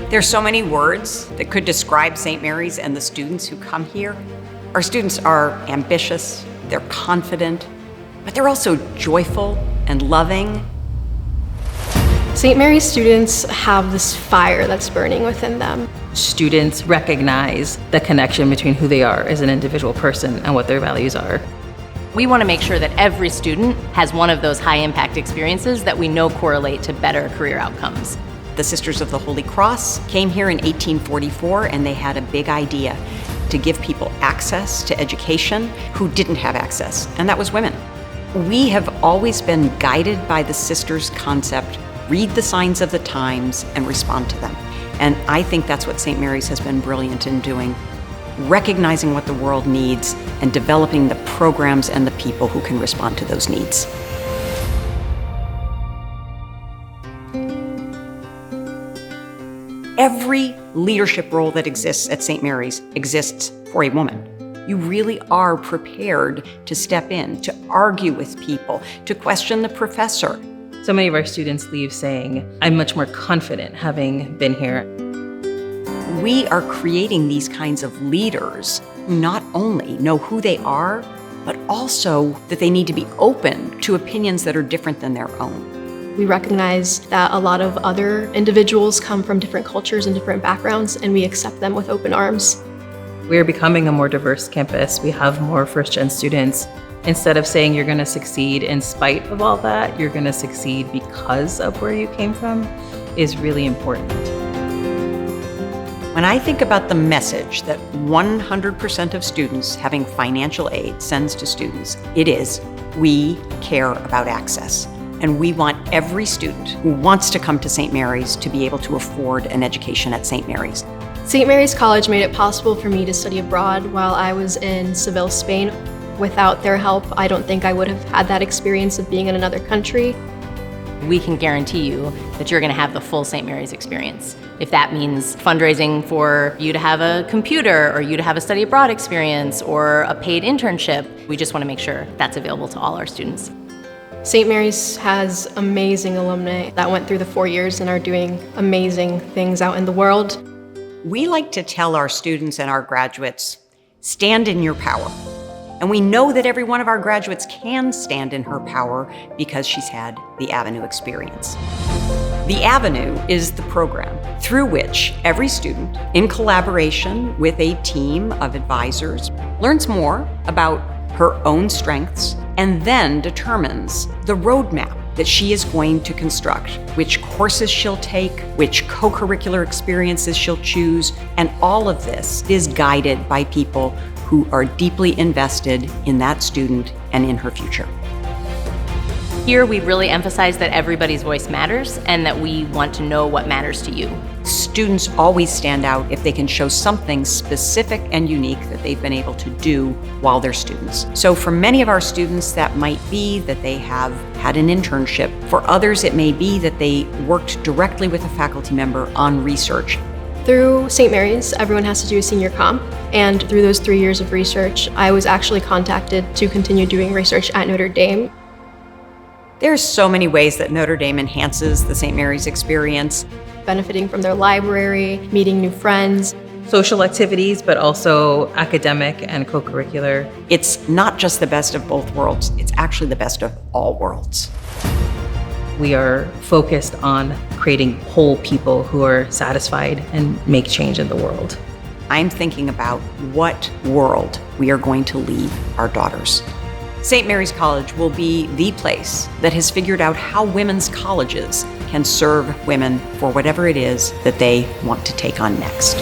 There's so many words that could describe St. Mary's and the students who come here. Our students are ambitious, they're confident, but they're also joyful and loving. St. Mary's students have this fire that's burning within them. Students recognize the connection between who they are as an individual person and what their values are. We want to make sure that every student has one of those high-impact experiences that we know correlate to better career outcomes. The Sisters of the Holy Cross came here in 1844, and they had a big idea to give people access to education who didn't have access, and that was women. We have always been guided by the Sisters' concept: read the signs of the times and respond to them. And I think that's what St. Mary's has been brilliant in doing, recognizing what the world needs and developing the programs and the people who can respond to those needs. Every leadership role that exists at St. Mary's exists for a woman. You really are prepared to step in, to argue with people, to question the professor. So many of our students leave saying, I'm much more confident having been here. We are creating these kinds of leaders who not only know who they are, but also that they need to be open to opinions that are different than their own. We recognize that a lot of other individuals come from different cultures and different backgrounds, and we accept them with open arms. We're becoming a more diverse campus. We have more first-gen students. Instead of saying you're going to succeed in spite of all that, you're going to succeed because of where you came from, is really important. When I think about the message that 100% of students having financial aid sends to students, it is, we care about access. And we want every student who wants to come to St. Mary's to be able to afford an education at St. Mary's. St. Mary's College made it possible for me to study abroad while I was in Seville, Spain. Without their help, I don't think I would have had that experience of being in another country. We can guarantee you that you're going to have the full St. Mary's experience. If that means fundraising for you to have a computer, or you to have a study abroad experience, or a paid internship, we just want to make sure that's available to all our students. St. Mary's has amazing alumni that went through the 4 years and are doing amazing things out in the world. We like to tell our students and our graduates, stand in your power. And we know that every one of our graduates can stand in her power because she's had the Avenue experience. The Avenue is the program through which every student, in collaboration with a team of advisors, learns more about her own strengths and then determines the roadmap that she is going to construct, which courses she'll take, which co-curricular experiences she'll choose, and all of this is guided by people who are deeply invested in that student and in her future. Here we really emphasize that everybody's voice matters and that we want to know what matters to you. Students always stand out if they can show something specific and unique that they've been able to do while they're students. So for many of our students, that might be that they have had an internship. For others, it may be that they worked directly with a faculty member on research. Through St. Mary's, everyone has to do a senior comp, and through those 3 years of research, I was actually contacted to continue doing research at Notre Dame. There's so many ways that Notre Dame enhances the St. Mary's experience. Benefiting from their library, meeting new friends. Social activities, but also academic and co-curricular. It's not just the best of both worlds, it's actually the best of all worlds. We are focused on creating whole people who are satisfied and make change in the world. I'm thinking about what world we are going to leave our daughters. St. Mary's College will be the place that has figured out how women's colleges can serve women for whatever it is that they want to take on next.